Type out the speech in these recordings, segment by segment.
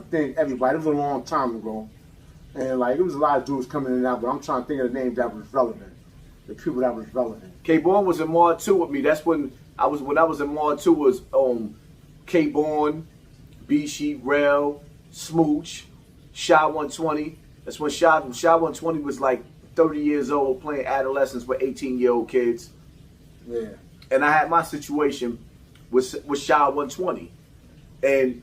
think everybody. It was a long time ago. And like, it was a lot of dudes coming in and out, but I'm trying to think of the names that was relevant. The people that was relevant. K-Born was in Mod 2 with me. That's when I was in Mod 2 was K-Born, B-Sheet, Rail, Smooch, Shy 120. That's when Shy 120 was like 30 years old playing adolescents with 18-year-old kids. Yeah. And I had my situation with Shy 120. And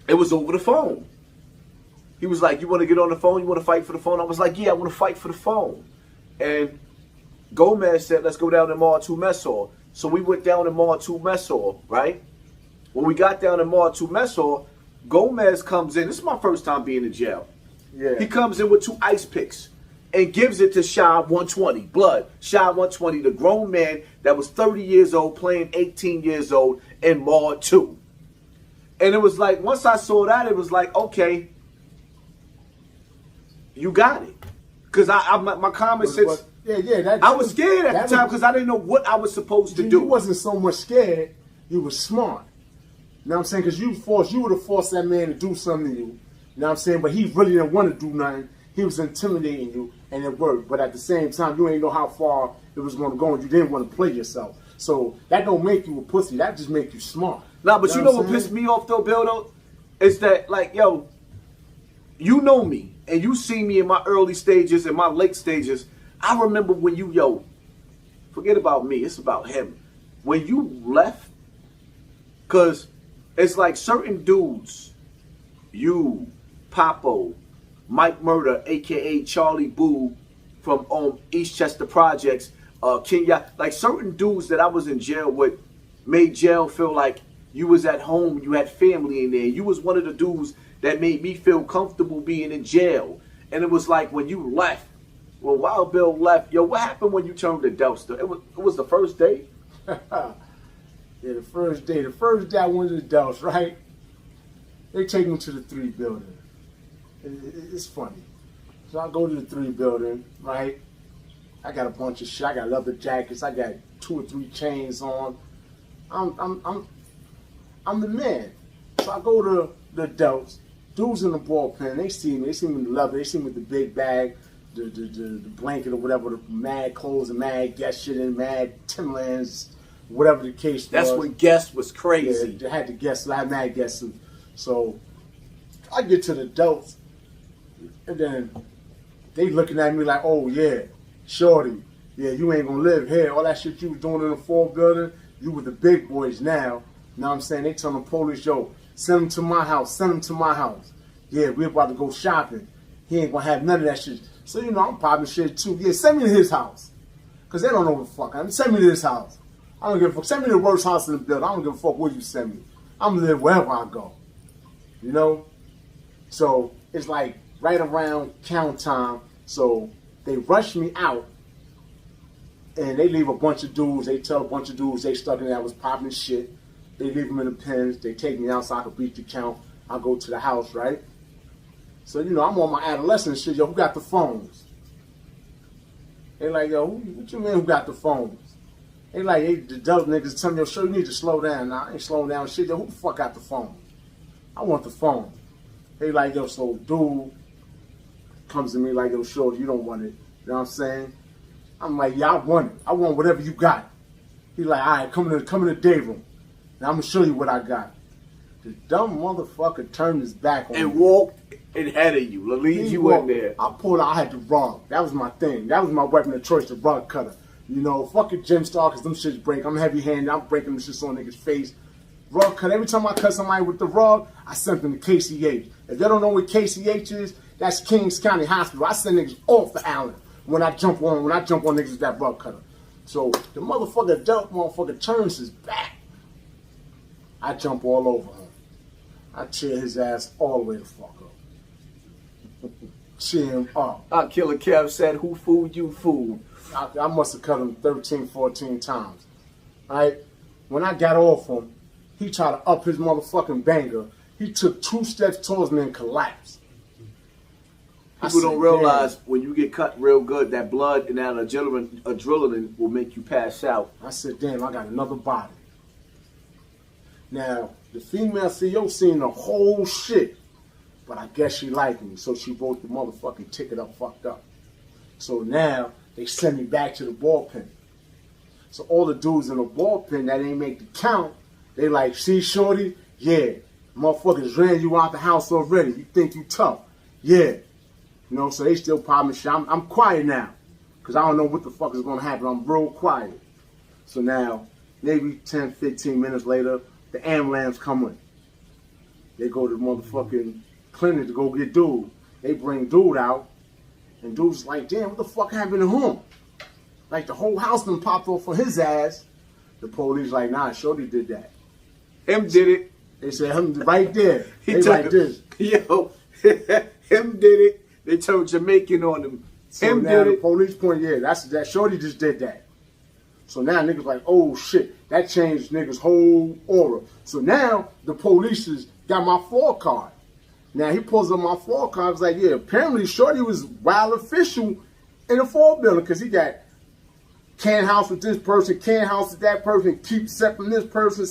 it was over the phone. He was like, you want to get on the phone? You want to fight for the phone? I was like, yeah, I want to fight for the phone. And Gomez said, let's go down to Mod 2 mess hall. So we went down to Mod 2 mess hall, right? When we got down to Mod 2 mess hall, Gomez comes in. This is my first time being in jail. Yeah. He comes in with 2 ice picks and gives it to Shy 120. Blood. Shy 120, the grown man that was 30 years old playing 18 years old in Mod 2. And it was like, once I saw that, it was like, okay, you got it. Because my common sense, I was scared at the time because I didn't know what I was supposed to do. You wasn't so much scared, you were smart. You know what I'm saying? Because you would have forced that man to do something to you. You know what I'm saying? But he really didn't want to do nothing. He was intimidating you, and it worked. But at the same time, you ain't know how far it was going to go, and you didn't want to play yourself. So that don't make you a pussy. That just make you smart. Nah, but you know what pissed me off though, Bill, though? Is that, like, yo, you know me, and you see me in my early stages and my late stages. I remember when you, forget about me. It's about him. When you left, because it's like certain dudes, you, Papo, Mike Murder, a.k.a. Charlie Boo from Eastchester Projects, Kenya, like certain dudes that I was in jail with made jail feel like you was at home, you had family in there. You was one of the dudes that made me feel comfortable being in jail. And it was like when you left, well, Wild Bill left, yo, what happened when you turned to Delster? It was the first day? Yeah, the first day. The first day I went to the Dells, right? They take me to the 3 building. It's funny. So I go to the 3 building, right? I got a bunch of shit. I got leather jackets. I got 2 or 3 chains on. I'm the man. So I go to the Dells. Dudes in the ballpen, they see me. They see me in the leather. They see me with the big bag, the blanket or whatever, the mad clothes and mad guest shit and mad Timberlands, whatever the case was. That's when guest was crazy. Yeah, I had to guess. I had mad guests. So I get to the adults, and then they looking at me like, oh yeah, shorty, yeah, you ain't gonna live here. All that shit you was doing in the 4 building, you with the big boys now. You know what I'm saying? They tell the police, yo, send him to my house, send him to my house. Yeah, we're about to go shopping. He ain't gonna have none of that shit. So, you know, I'm popping shit too. Yeah, send me to his house. Because they don't know what the fuck. I mean, send me to this house. I don't give a fuck. Send me to the worst house in the building. I don't give a fuck where you send me. I'm gonna live wherever I go. You know? So, it's like right around count time. So, they rush me out. And they leave a bunch of dudes. They tell a bunch of dudes they stuck in there. I was popping shit. They leave them in the pens. They take me out so I can beat the count. I go to the house, right? So, you know, I'm on my adolescent shit. Yo, who got the phones? They like, yo, what you mean who got the phones? They like, hey, the adult niggas tell me, yo, sure, you need to slow down. Nah, I ain't slowing down shit. Yo, who the fuck got the phone? I want the phone. They like, yo, so dude comes to me like, yo, sure, you don't want it. You know what I'm saying? I'm like, yeah, I want it. I want whatever you got. He like, all right, come in the day room. Now I'm gonna show you what I got. The dumb motherfucker turned his back on and me. Walked ahead of you, leave you in there. I pulled out, I had the rug. That was my thing. That was my weapon of choice, the rug cutter. You know, fuck a gym star, cause them shits break. I'm heavy handed, I'm breaking them shits on niggas' face. Rug cut. Every time I cut somebody with the rug, I sent them to KCH. If they don't know what KCH is, that's Kings County Hospital. I send niggas off the island when I jump on niggas with that rug cutter. So the motherfucker turns his back. I jump all over him. I tear his ass all the way the fuck up. Cheer him up. Our Killer Kev said, who fooled you, fool? I must have cut him 13, 14 times. Alright? When I got off him, he tried to up his motherfucking banger. He took 2 steps towards me and collapsed. People don't realize when you get cut real good, that blood and that adrenaline will make you pass out. I said, damn, I got another body. Now, the female CEO seen the whole shit. But I guess she liked me, so she wrote the motherfucking ticket up fucked up. So now they send me back to the bullpen. So all the dudes in the bullpen that ain't make the count, they like, see, shorty? Yeah. Motherfuckers ran you out the house already. You think you tough. Yeah. You know, so they still popping shit. I'm quiet now. Because I don't know what the fuck is going to happen. I'm real quiet. So now, maybe 10, 15 minutes later, the ambulance come in. They go to the motherfucking clinic to go get dude. They bring dude out. And dude's like, damn, what the fuck happened to him? Like the whole house done popped off for his ass. The police like, nah, shorty did that. Him did it. They said him right there. He they like this. Yo, him did it. They turned Jamaican on him. So him now did the it. police point, yeah, that shorty just did that. So now niggas like, oh shit, that changed niggas' whole aura. So now the police has got my floor card. Now he pulls up my floor card. I was like, yeah, apparently shorty was wild official in the 4 building because he got can house with this person, can house with that person, keep separating this person,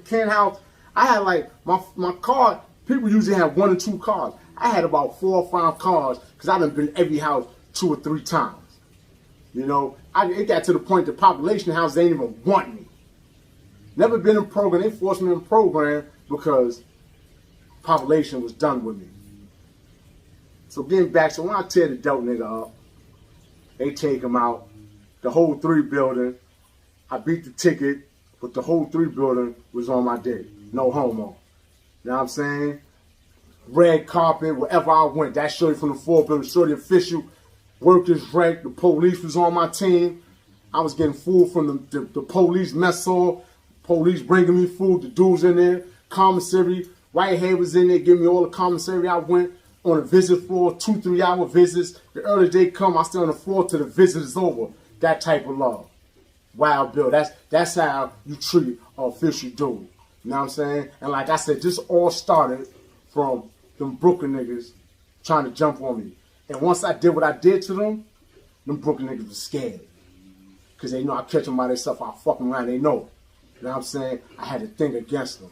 can house. I had like my card, people usually have 1 or 2 cars. I had about 4 or 5 cars because I done been every house 2 or 3 times. You know, it got to the point the population house they didn't even want me. Never been in program, they forced me in program because population was done with me. So getting back, so when I tear the dope nigga up, they take him out. The whole 3 building, I beat the ticket, but the whole 3 building was on my dick. No homo. You know what I'm saying? Red carpet, wherever I went, that shorty from the 4 building, shorty official, workers right, the police was on my team. I was getting food from the police mess hall, police bringing me food, the dudes in there, commissary, Whitehead was in there giving me all the commissary. I went on a visit floor, 2-3 hour visits. The early day come, I stay on the floor till the visit is over. That type of love. Wild Bill. That's how you treat an official dude. You know what I'm saying? And like I said, this all started from them Brooklyn niggas trying to jump on me. And once I did what I did to them Brooklyn niggas was scared. Because they know I catch them by themselves, I fuck them around, they know. You know what I'm saying? I had to think against them.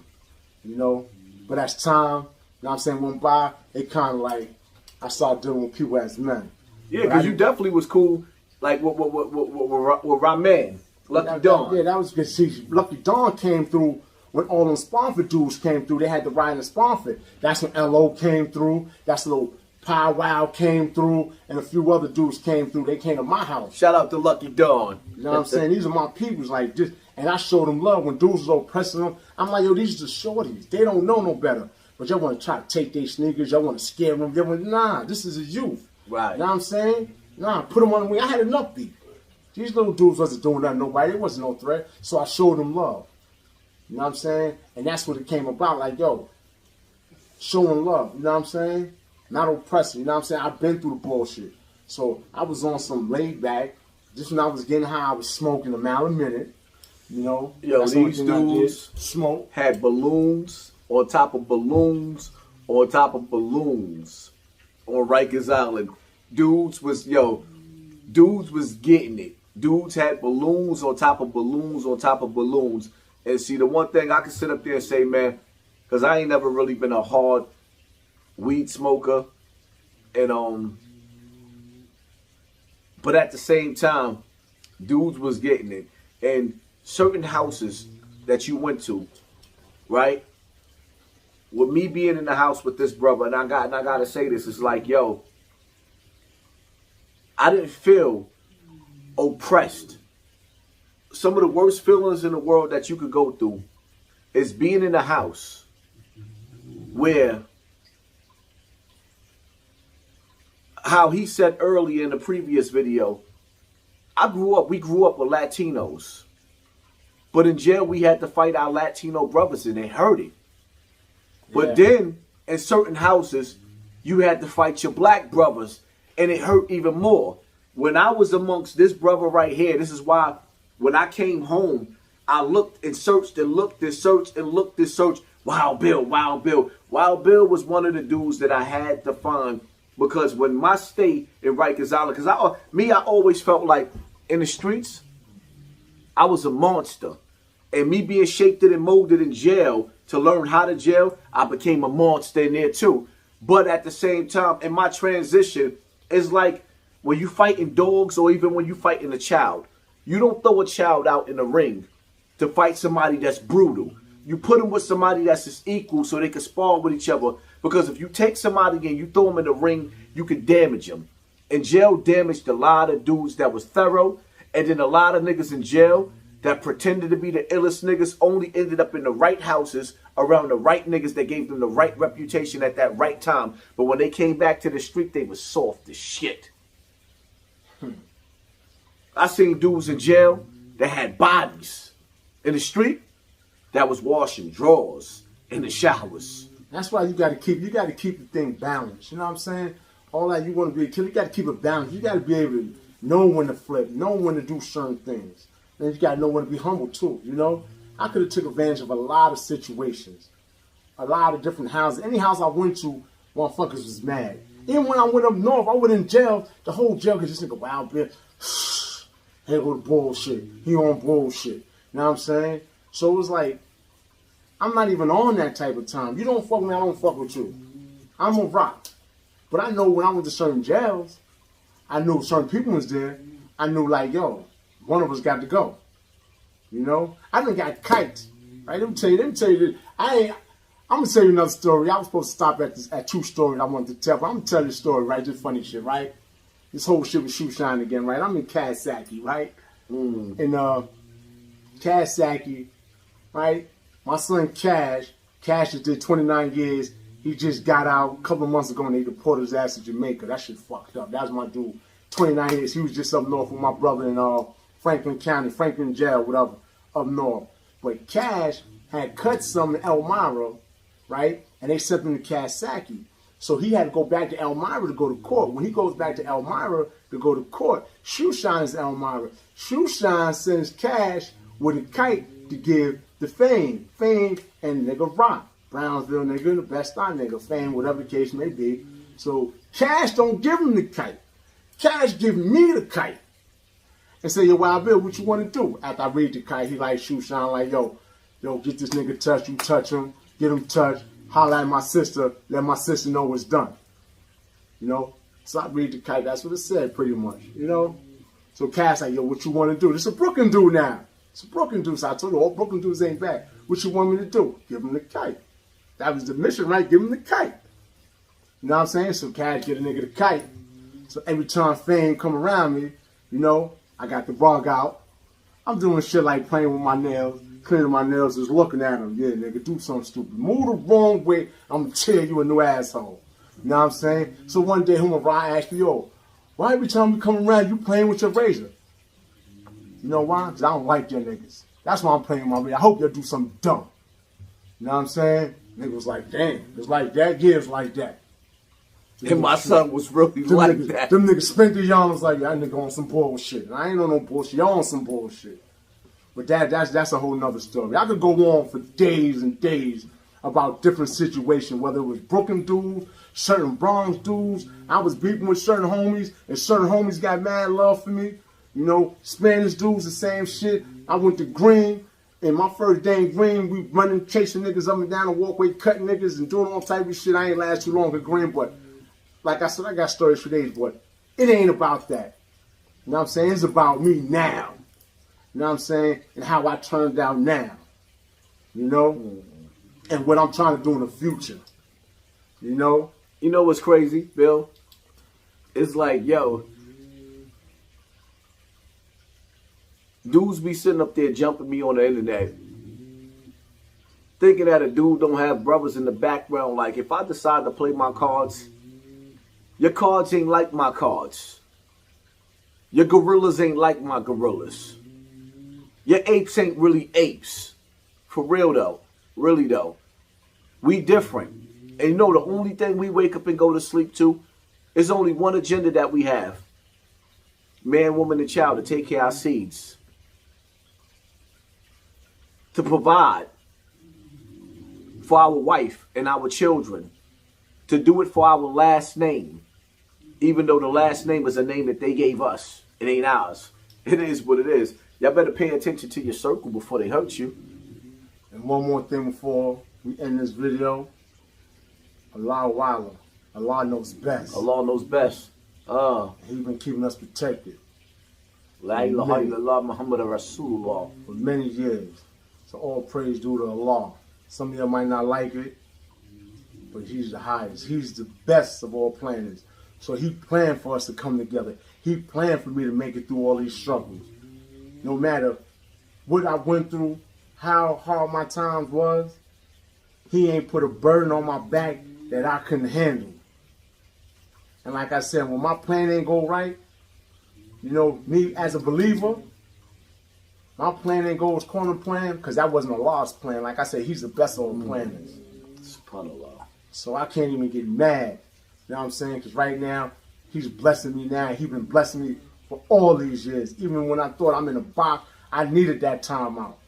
You know? But as time, you know what I'm saying, went by, it kind of like, I started dealing with people as men. Yeah, because you definitely was cool. Like with Ramen, Lucky Dawn. Yeah, that was good. See, Lucky Dawn came through when all them Sponford dudes came through. They had to ride in Sponford. That's when L.O. came through. That's when Pow Wow came through. And a few other dudes came through. They came to my house. Shout out to Lucky Dawn. You know what I'm saying? These are my peoples like this. And I showed them love when dudes was oppressing them. I'm like, yo, these are the shorties. They don't know no better. But y'all want to try to take their sneakers. Y'all want to scare them. They want, nah, this is a youth. Right. You know what I'm saying? Nah, put them on the wing. I had enough beef. These little dudes wasn't doing nothing to nobody. It wasn't no threat. So I showed them love. You know what I'm saying? And that's what it came about. Like, yo, showing love. You know what I'm saying? Not oppressing. You know what I'm saying? I've been through the bullshit. So I was on some laid back. Just when I was getting high, I was smoking a mile a minute. You know? Yo, these dudes smoke. Had balloons on top of balloons on top of balloons on Rikers Island. Dudes was getting it. Dudes had balloons on top of balloons on top of balloons. And see, the one thing I can sit up there and say, man, because I ain't never really been a hard weed smoker. And but at the same time, dudes was getting it. And certain houses that you went to, right? With me being in the house with this brother, and I gotta say this, it's like, yo, I didn't feel oppressed. Some of the worst feelings in the world that you could go through is being in a house where, how he said earlier in the previous video, we grew up with Latinos. But in jail, we had to fight our Latino brothers, and it hurted. But then, in certain houses, you had to fight your black brothers, and it hurt even more. When I was amongst this brother right here, this is why when I came home, I looked and searched and looked and searched and looked and searched. Wild Bill, Wild Bill. Wild Bill was one of the dudes that I had to find, because when my stay in Rikers Island, because I always felt like in the streets, I was a monster. And me being shaped and molded in jail to learn how to jail, I became a monster in there too. But at the same time, in my transition, it's like when you fighting dogs or even when you fighting a child, you don't throw a child out in the ring to fight somebody that's brutal. You put them with somebody that's his equal so they can spar with each other. Because if you take somebody and you throw them in the ring, you can damage them. And jail damaged a lot of dudes that was thorough. And then a lot of niggas in jail that pretended to be the illest niggas only ended up in the right houses around the right niggas that gave them the right reputation at that right time. But when they came back to the street, they was soft as shit. I seen dudes in jail that had bodies in the street that was washing drawers in the showers. That's why you gotta keep the thing balanced. You know what I'm saying? All that you want to be a killer, you gotta keep it balanced. You gotta be able to know when to flip, know when to do certain things. And you gotta know when to be humble too, you know? I could have took advantage of a lot of situations. A lot of different houses. Any house I went to, motherfuckers was mad. Even when I went up north, I went in jail, the whole jail could just think, wow, bitch, here go the bullshit. He on bullshit. You know what I'm saying? So it was like, I'm not even on that type of time. You don't fuck me, I don't fuck with you. I'm a rock. But I know when I went to certain jails, I knew certain people was there. I knew like, yo, one of us got to go. You know? I done got kites. Right? Let me tell you this. I'm gonna tell you another story. I was supposed to stop at two stories I wanted to tell, but I'm gonna tell you a story, right? Just funny shit, right? This whole shit with Shoe Shine again, right? I'm in Kasaki, right? In Kasaki, right? My son Cash just did 29 years. He just got out a couple of months ago and they deported his ass to Jamaica. That shit fucked up. That was my dude. 29 years. He was just up north with my brother in Franklin County, Franklin Jail, whatever, up north. But Cash had cut some in Elmira, right? And they sent him to Kasaki. So he had to go back to Elmira to go to court. When he goes back to Elmira to go to court, Shoe Shine is Elmira. Shoe Shine sends Cash with a kite to give the Fame and nigga Rock. Brownsville nigga, the Best Star nigga, Fame, whatever the case may be. So Cash don't give him the kite. Cash give me the kite. And say, yo, Wild Bill, what you want to do? After I read the kite, he like Shoe Shine like, yo, get this nigga touched, you touch him, get him touched, holla at my sister, let my sister know it's done. You know? So I read the kite, that's what it said pretty much, you know? So Cash like, yo, what you want to do? This is a Brooklyn dude now. It's a Brooklyn dude. So I told you, all Brooklyn dudes ain't bad. What you want me to do? Give him the kite. That was the mission, right? Give him the kite. You know what I'm saying? So Cash get a nigga the kite. So every time Fame come around me, you know, I got the rug out. I'm doing shit like playing with my nails, cleaning my nails, just looking at him. Yeah, nigga, do something stupid. Move the wrong way, I'm gonna tear you a new asshole. You know what I'm saying? So one day, Ryan asked me, yo, why every time we come around, you playing with your razor? You know why? Because I don't like your niggas. That's why I'm playing with my razor. I hope you'll do something dumb. You know what I'm saying? Nigga was like, damn, it's like that, yeah, it's like that. And my son was really like that. Them niggas spent the yarns like, y'all nigga on some bullshit. And I ain't on no bullshit. Y'all on some bullshit. But that's a whole nother story. I could go on for days and days about different situations, whether it was Brooklyn dudes, certain Bronx dudes. I was beefing with certain homies, and certain homies got mad love for me. You know, Spanish dudes, the same shit. I went to Green. And my first day in Green, we running, chasing niggas up and down the walkway, cutting niggas and doing all type of shit. I ain't last too long at Green, but like I said, I got stories for days, but it ain't about that. You know what I'm saying? It's about me now. You know what I'm saying? And how I turned out now. You know? And what I'm trying to do in the future. You know? You know what's crazy, Bill? It's like, yo, dudes be sitting up there jumping me on the internet, thinking that a dude don't have brothers in the background. Like, if I decide to play my cards, your cards ain't like my cards. Your gorillas ain't like my gorillas. Your apes ain't really apes. For real, though. Really, though. We different. And you know, the only thing we wake up and go to sleep to is only one agenda that we have. Man, woman, and child, to take care of our seeds. To provide for our wife and our children. To do it for our last name. Even though the last name is a name that they gave us. It ain't ours. It is what it is. Y'all better pay attention to your circle before they hurt you. And one more thing before we end this video. Allah Walla. Allah knows best. Allah knows best. He's been keeping us protected. La ilaha illallah Muhammad Rasulullah. For many years. So all praise due to Allah. Some of you might not like it, but he's the highest. He's the best of all planners. So he planned for us to come together. He planned for me to make it through all these struggles. No matter what I went through, how hard my times was, he ain't put a burden on my back that I couldn't handle. And like I said, when my plan ain't go right, you know, me as a believer, my plan ain't go as corner plan, because that wasn't Allah's plan. Like I said, he's the best of all planners. SubhanAllah. So I can't even get mad. You know what I'm saying? Because right now, he's blessing me now. He's been blessing me for all these years. Even when I thought I'm in a box, I needed that time out.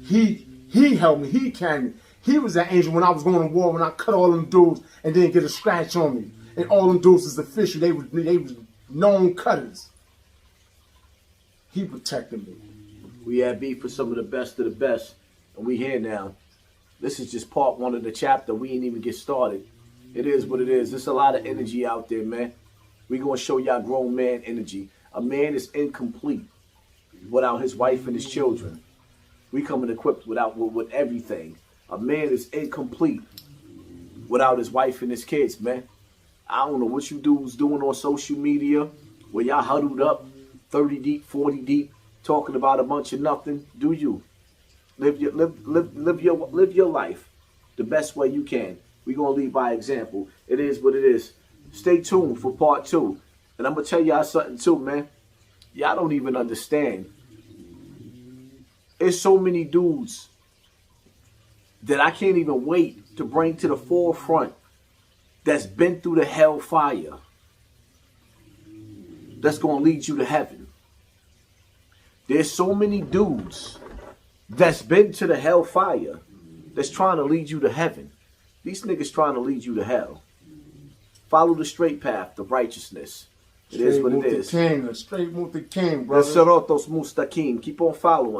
He helped me. He carried me. He was that angel when I was going to war, when I cut all them dudes and didn't get a scratch on me. And all them dudes is official. They was known cutters. He protected me. We had beef for some of the best, and we here now. This is just part one of the chapter. We ain't even get started. It is what it is. There's a lot of energy out there, man. We gonna show y'all grown man energy. A man is incomplete without his wife and his children. We coming equipped with everything. A man is incomplete without his wife and his kids, man. I don't know what you dudes doing on social media where y'all huddled up 30 deep, 40 deep, talking about a bunch of nothing. Do you? Live your life the best way you can. We're going to lead by example. It is what it is. Stay tuned for part 2. And I'm going to tell y'all something too, man. Y'all don't even understand. There's so many dudes that I can't even wait to bring to the forefront that's been through the hellfire, that's going to lead you to heaven. There's so many dudes that's been to the hellfire that's trying to lead you to heaven. These niggas trying to lead you to hell. Follow the straight path, the righteousness. It is what it is. Straight Mutaqim, brother. The Siratos Mustaqim. Keep on following.